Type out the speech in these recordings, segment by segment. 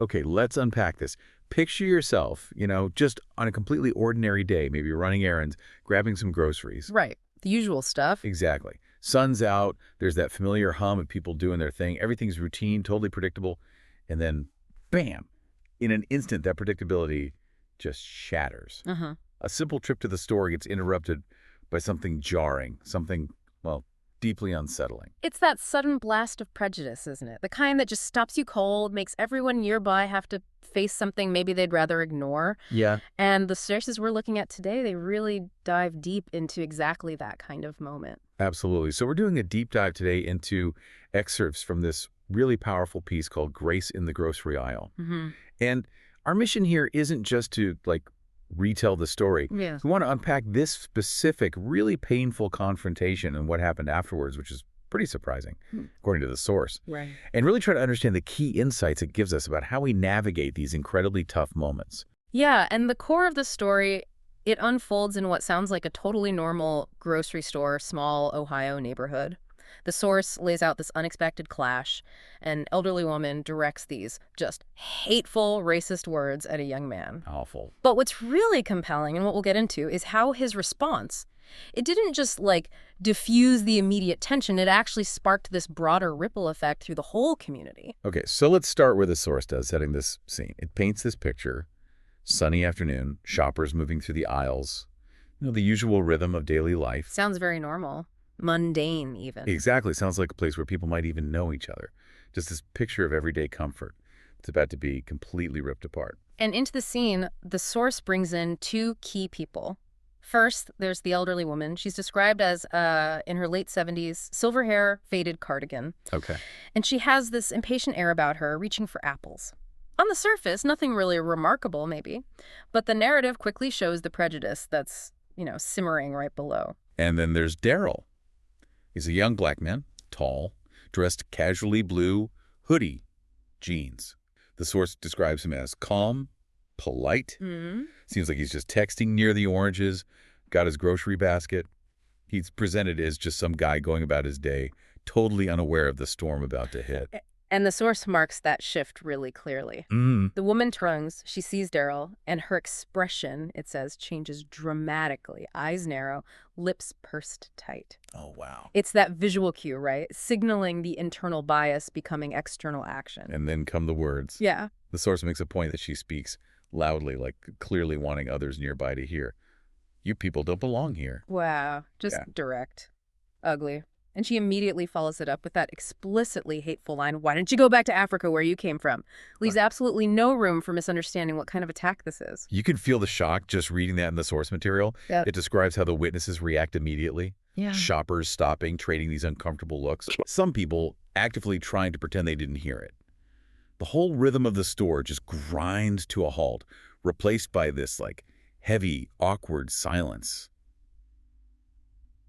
Okay, let's unpack this. Picture yourself, just on a completely ordinary day, maybe you're running errands, grabbing some groceries. Right. The usual stuff. Exactly. Sun's out, there's that familiar hum of people doing their thing. Everything's routine, totally predictable. And then, bam, in an instant, that predictability just shatters. Uh-huh. A simple trip to the store gets interrupted by something jarring, something, well, deeply unsettling. It's that sudden blast of prejudice, isn't it? The kind that just stops you cold, makes everyone nearby have to face something maybe they'd rather ignore. Yeah. And the sources we're looking at today, they really dive deep into exactly that kind of moment. Absolutely. So we're doing a deep dive today into excerpts from this really powerful piece called Grace in the Grocery Aisle. Mm-hmm. And our mission here isn't just to, retell the story. Yeah. We want to unpack this specific, really painful confrontation and what happened afterwards, which is pretty surprising, according to the source. Right. And really try to understand the key insights it gives us about how we navigate these incredibly tough moments. Yeah, and the core of the story, it unfolds in what sounds like a totally normal grocery store, small Ohio neighborhood. The source lays out this unexpected clash. An elderly woman directs these just hateful, racist words at a young man. Awful. But what's really compelling, and what we'll get into, is how his response, it didn't just, diffuse the immediate tension. It actually sparked this broader ripple effect through the whole community. Okay, so let's start where the source does, setting this scene. It paints this picture, sunny afternoon, shoppers moving through the aisles, the usual rhythm of daily life. Sounds very normal. Mundane, even. Exactly. Sounds like a place where people might even know each other. Just this picture of everyday comfort. It's about to be completely ripped apart. And into the scene, the source brings in two key people. First, there's the elderly woman. She's described as, in her late 70s, silver hair, faded cardigan. Okay. And she has this impatient air about her, reaching for apples. On the surface, nothing really remarkable, maybe. But the narrative quickly shows the prejudice that's, simmering right below. And then there's Daryl. He's a young black man, tall, dressed casually blue, hoodie, jeans. The source describes him as calm, polite. Mm-hmm. Seems like he's just texting near the oranges, got his grocery basket. He's presented as just some guy going about his day, totally unaware of the storm about to hit. And the source marks that shift really clearly. The woman turns, she sees Daryl, and her expression, it says, changes dramatically. Eyes narrow, lips pursed tight. Oh, wow. It's that visual cue, right? Signaling the internal bias becoming external action. And then come the words. Yeah. The source makes a point that she speaks loudly, clearly wanting others nearby to hear. You people don't belong here. Wow. Just direct. Ugly. And she immediately follows it up with that explicitly hateful line, "Why don't you go back to Africa where you came from?" Leaves absolutely no room for misunderstanding what kind of attack this is. You can feel the shock just reading that in the source material. Yep. It describes how the witnesses react immediately. Yeah. Shoppers stopping, trading these uncomfortable looks. Some people actively trying to pretend they didn't hear it. The whole rhythm of the store just grinds to a halt, replaced by this, heavy, awkward silence.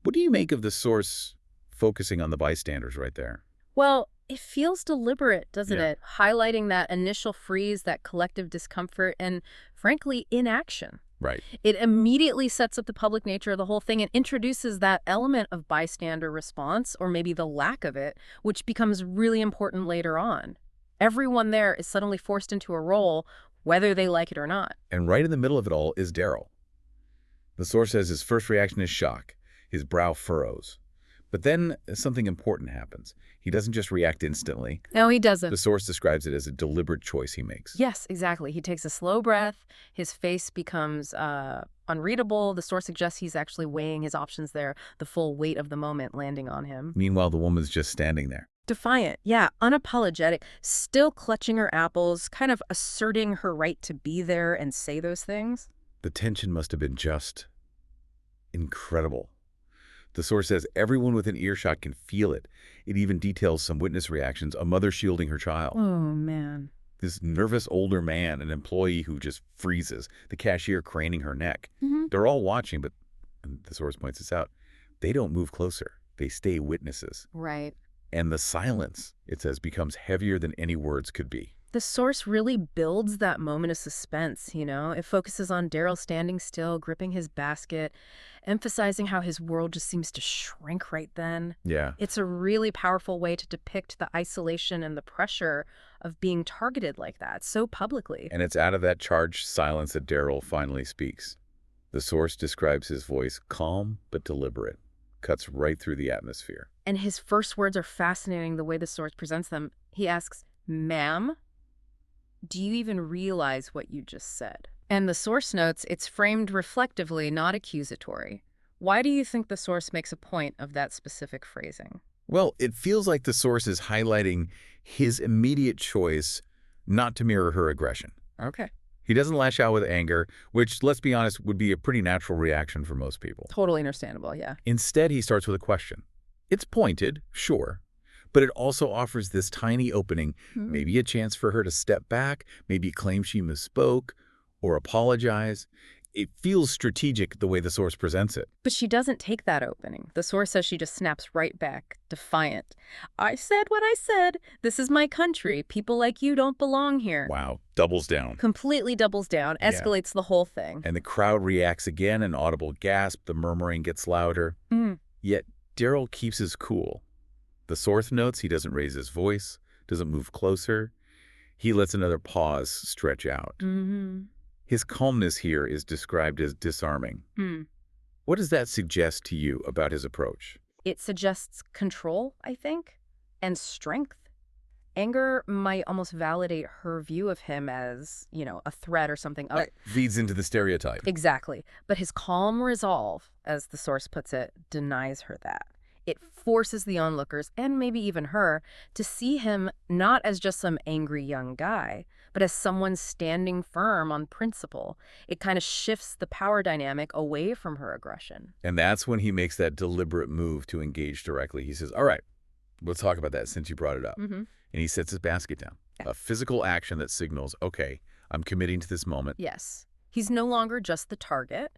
What do you make of the source focusing on the bystanders right there? Well, it feels deliberate, doesn't Yeah. it? Highlighting that initial freeze, that collective discomfort, and frankly, inaction. Right. It immediately sets up the public nature of the whole thing and introduces that element of bystander response, or maybe the lack of it, which becomes really important later on. Everyone there is suddenly forced into a role, whether they like it or not. And right in the middle of it all is Daryl. The source says his first reaction is shock. His brow furrows. But then something important happens. He doesn't just react instantly. No, he doesn't. The source describes it as a deliberate choice he makes. Yes, exactly. He takes a slow breath. His face becomes unreadable. The source suggests he's actually weighing his options there, the full weight of the moment landing on him. Meanwhile, the woman's just standing there. Defiant, yeah, unapologetic, still clutching her apples, kind of asserting her right to be there and say those things. The tension must have been just incredible. The source says everyone within earshot can feel it. It even details some witness reactions, a mother shielding her child. Oh, man. This nervous older man, an employee who just freezes, the cashier craning her neck. Mm-hmm. They're all watching, but, and the source points this out, they don't move closer. They stay witnesses. Right. And the silence, it says, becomes heavier than any words could be. The source really builds that moment of suspense, you know? It focuses on Daryl standing still, gripping his basket, emphasizing how his world just seems to shrink right then. Yeah. It's a really powerful way to depict the isolation and the pressure of being targeted like that so publicly. And it's out of that charged silence that Daryl finally speaks. The source describes his voice calm but deliberate, cuts right through the atmosphere. And his first words are fascinating the way the source presents them. He asks, "Ma'am, do you even realize what you just said?" And the source notes it's framed reflectively, not accusatory. Why do you think the source makes a point of that specific phrasing? Well, it feels like the source is highlighting his immediate choice not to mirror her aggression. Okay. He doesn't lash out with anger, which, let's be honest, would be a pretty natural reaction for most people. Totally understandable, yeah. Instead, he starts with a question. It's pointed, sure, but it also offers this tiny opening, maybe a chance for her to step back, maybe claim she misspoke, or apologize. It feels strategic the way the source presents it. But she doesn't take that opening. The source says she just snaps right back, defiant. "I said what I said. This is my country. People like you don't belong here." Wow, doubles down. Completely doubles down, Yeah. escalates the whole thing. And the crowd reacts again, an audible gasp, the murmuring gets louder. Yet Daryl keeps his cool. The source notes he doesn't raise his voice, doesn't move closer. He lets another pause stretch out. His calmness here is described as disarming. What does that suggest to you about his approach? It suggests control, I think, and strength. Anger might almost validate her view of him as, a threat or something. Feeds into the stereotype. Exactly. But his calm resolve, as the source puts it, denies her that. It forces the onlookers, and maybe even her, to see him not as just some angry young guy, but as someone standing firm on principle. It kind of shifts the power dynamic away from her aggression. And that's when he makes that deliberate move to engage directly. He says, all right, let's talk about that since you brought it up. And he sets his basket down. Yeah. A physical action that signals, okay, I'm committing to this moment. Yes. He's no longer just the target.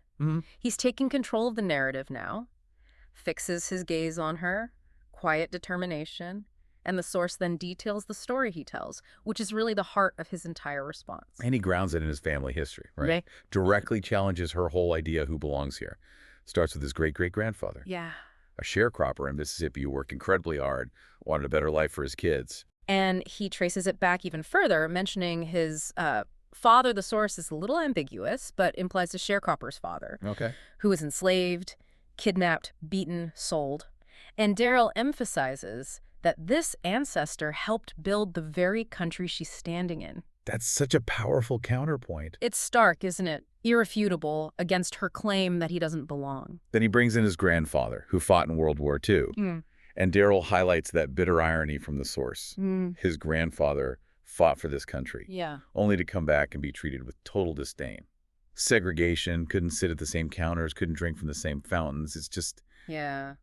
He's taking control of the narrative now. Fixes his gaze on her, quiet determination, and the source then details the story he tells, which is really the heart of his entire response. And he grounds it in his family history, right? Right. Directly challenges her whole idea of who belongs here. Starts with his great-great-grandfather. Yeah. A sharecropper in Mississippi who worked incredibly hard, wanted a better life for his kids. And he traces it back even further, mentioning his father. The source is a little ambiguous, but implies a sharecropper's father, Okay. who was enslaved, kidnapped, beaten, sold. And Daryl emphasizes that this ancestor helped build the very country she's standing in. That's such a powerful counterpoint. It's stark, isn't it? Irrefutable against her claim that he doesn't belong. Then he brings in his grandfather, who fought in World War II. And Daryl highlights that bitter irony from the source. His grandfather fought for this country, Yeah. only to come back and be treated with total disdain. Segregation, couldn't sit at the same counters, couldn't drink from the same fountains. It's just... Yeah.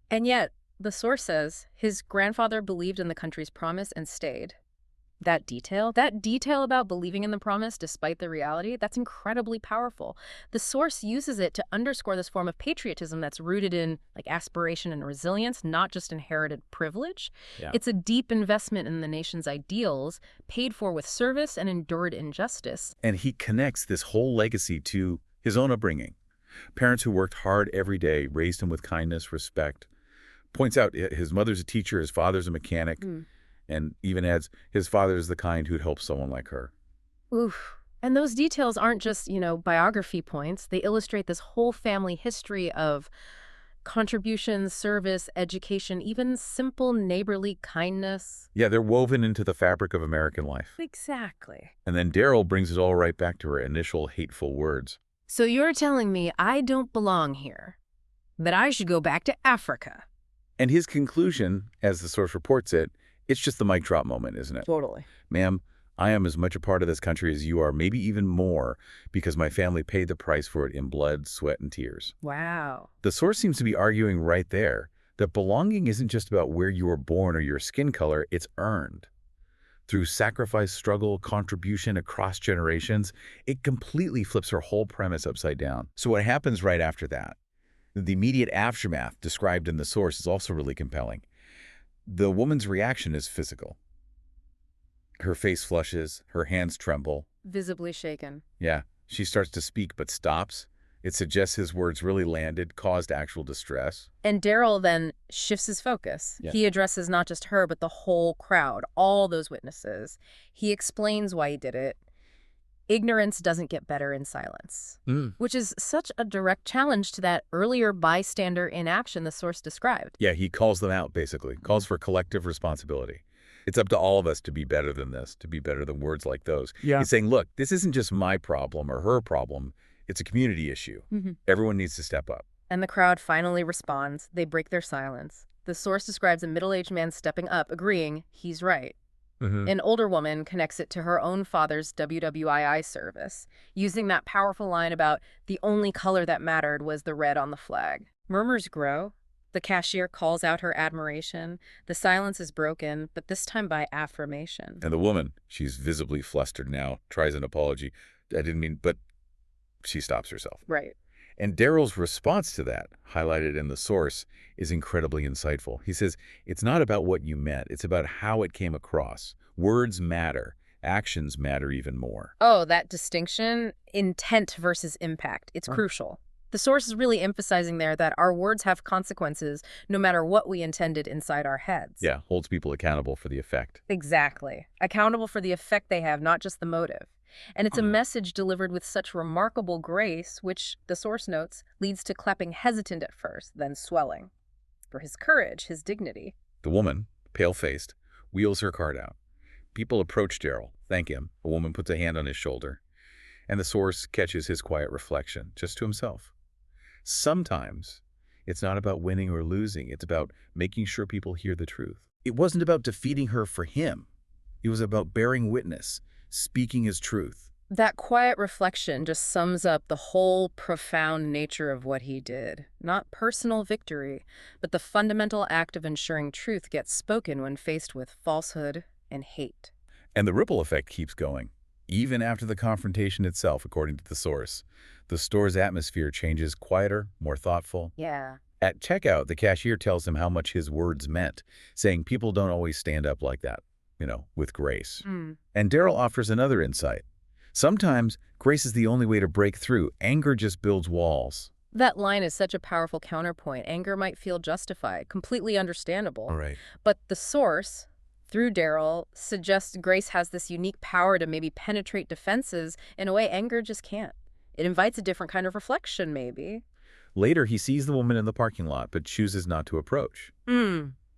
And yet, the source says his grandfather believed in the country's promise and stayed. That detail about believing in the promise despite the reality, that's incredibly powerful. The source uses it to underscore this form of patriotism that's rooted in aspiration and resilience, not just inherited privilege. Yeah. It's a deep investment in the nation's ideals, paid for with service and endured injustice. And he connects this whole legacy to his own upbringing. Parents who worked hard every day, raised him with kindness, respect. Points out his mother's a teacher, his father's a mechanic. And even adds, his father is the kind who'd help someone like her. Oof. And those details aren't just, biography points. They illustrate this whole family history of contributions, service, education, even simple neighborly kindness. Yeah, they're woven into the fabric of American life. Exactly. And then Daryl brings it all right back to her initial hateful words. So you're telling me I don't belong here, that I should go back to Africa? And his conclusion, as the source reports it, it's just the mic drop moment, isn't it? Totally. Ma'am, I am as much a part of this country as you are, maybe even more, because my family paid the price for it in blood, sweat, and tears. Wow. The source seems to be arguing right there that belonging isn't just about where you were born or your skin color, it's earned. Through sacrifice, struggle, contribution across generations, it completely flips her whole premise upside down. So what happens right after that? The immediate aftermath described in the source is also really compelling. The woman's reaction is physical. Her face flushes, her hands tremble. Visibly shaken. Yeah, she starts to speak but stops. It suggests his words really landed, caused actual distress. And Daryl then shifts his focus. Yeah. He addresses not just her, but the whole crowd, all those witnesses. He explains why he did it. Ignorance doesn't get better in silence, which is such a direct challenge to that earlier bystander inaction the source described. Yeah, he calls them out, basically, calls for collective responsibility. It's up to all of us to be better than this, to be better than words like those. Yeah. He's saying, look, this isn't just my problem or her problem. It's a community issue. Everyone needs to step up. And the crowd finally responds. They break their silence. The source describes a middle-aged man stepping up, agreeing he's right. An older woman connects it to her own father's WWII service, using that powerful line about the only color that mattered was the red on the flag. Murmurs grow. The cashier calls out her admiration. The silence is broken, but this time by affirmation. And the woman, she's visibly flustered now, tries an apology. I didn't mean, but she stops herself. Right. And Daryl's response to that, highlighted in the source, is incredibly insightful. He says, it's not about what you meant, it's about how it came across. Words matter. Actions matter even more. Oh, that distinction, intent versus impact, it's crucial. The source is really emphasizing there that our words have consequences no matter what we intended inside our heads. Yeah, holds people accountable for the effect. Exactly. Accountable for the effect they have, not just the motive. And it's a message delivered with such remarkable grace, which, the source notes, leads to clapping hesitant at first, then swelling. For his courage, his dignity. The woman, pale-faced, wheels her cart out. People approach Daryl, thank him. A woman puts a hand on his shoulder. And the source catches his quiet reflection, just to himself. Sometimes, it's not about winning or losing. It's about making sure people hear the truth. It wasn't about defeating her for him. It was about bearing witness, speaking his truth. That quiet reflection just sums up the whole profound nature of what he did. Not personal victory, but the fundamental act of ensuring truth gets spoken when faced with falsehood and hate. And the ripple effect keeps going. Even after the confrontation itself, according to the source, the store's atmosphere changes quieter, more thoughtful. Yeah. At checkout, the cashier tells him how much his words meant, saying people don't always stand up like that, with grace. And Daryl offers another insight. Sometimes, grace is the only way to break through. Anger just builds walls. That line is such a powerful counterpoint. Anger might feel justified, completely understandable. All right. But the source, through Daryl, suggests grace has this unique power to maybe penetrate defenses in a way anger just can't. It invites a different kind of reflection, maybe. Later, he sees the woman in the parking lot, but chooses not to approach.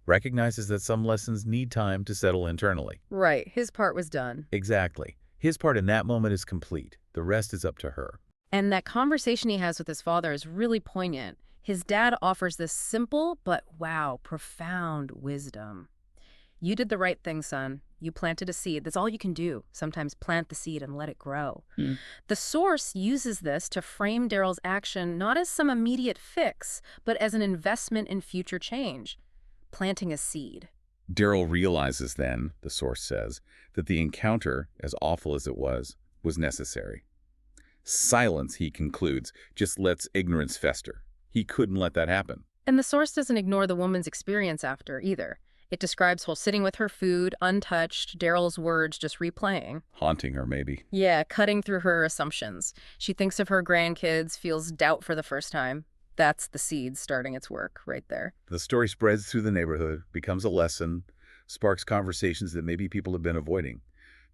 Recognizes that some lessons need time to settle internally. Right. His part was done. Exactly. His part in that moment is complete. The rest is up to her. And that conversation he has with his father is really poignant. His dad offers this simple but, wow, profound wisdom. You did the right thing, son. You planted a seed. That's all you can do. Sometimes plant the seed and let it grow. The source uses this to frame Daryl's action not as some immediate fix, but as an investment in future change. Planting a seed. Daryl realizes then, the source says, that the encounter, as awful as it was necessary. Silence, he concludes, just lets ignorance fester. He couldn't let that happen. And the source doesn't ignore the woman's experience after, either. It describes her sitting with her food, untouched, Daryl's words just replaying. Haunting her, maybe. Yeah, cutting through her assumptions. She thinks of her grandkids, feels doubt for the first time. That's the seed starting its work right there. The story spreads through the neighborhood, becomes a lesson, sparks conversations that maybe people have been avoiding.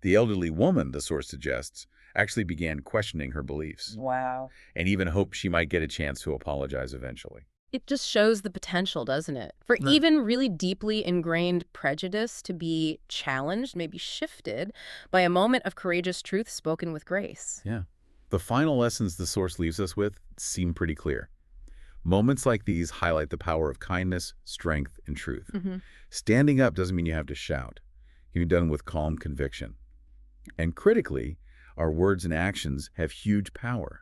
The elderly woman, the source suggests, actually began questioning her beliefs. Wow. And even hoped she might get a chance to apologize eventually. It just shows the potential, doesn't it? For even really deeply ingrained prejudice to be challenged, maybe shifted, by a moment of courageous truth spoken with grace. Yeah. The final lessons the source leaves us with seem pretty clear. Moments like these highlight the power of kindness, strength, and truth. Standing up doesn't mean you have to shout. It can be done with calm conviction. And critically, our words and actions have huge power.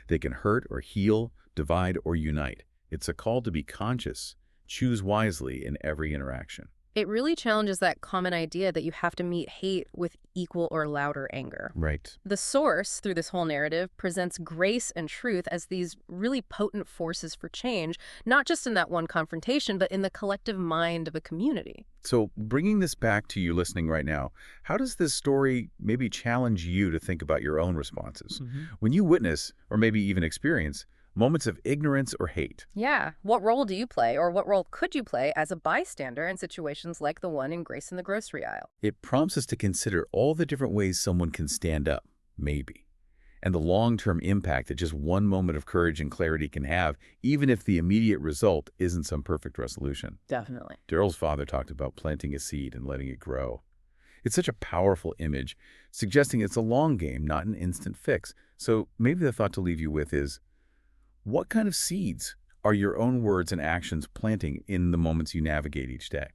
They can hurt or heal, divide or unite. It's a call to be conscious, choose wisely in every interaction. It really challenges that common idea that you have to meet hate with equal or louder anger. Right. The source, through this whole narrative, presents grace and truth as these really potent forces for change, not just in that one confrontation, but in the collective mind of a community. So bringing this back to you listening right now, how does this story maybe challenge you to think about your own responses? When you witness, or maybe even experience, moments of ignorance or hate? Yeah. What role do you play, or what role could you play as a bystander in situations like the one in Grace in the grocery aisle? It prompts us to consider all the different ways someone can stand up, maybe, and the long-term impact that just one moment of courage and clarity can have, even if the immediate result isn't some perfect resolution. Definitely. Daryl's father talked about planting a seed and letting it grow. It's such a powerful image, suggesting it's a long game, not an instant fix. So maybe the thought to leave you with is, what kind of seeds are your own words and actions planting in the moments you navigate each day?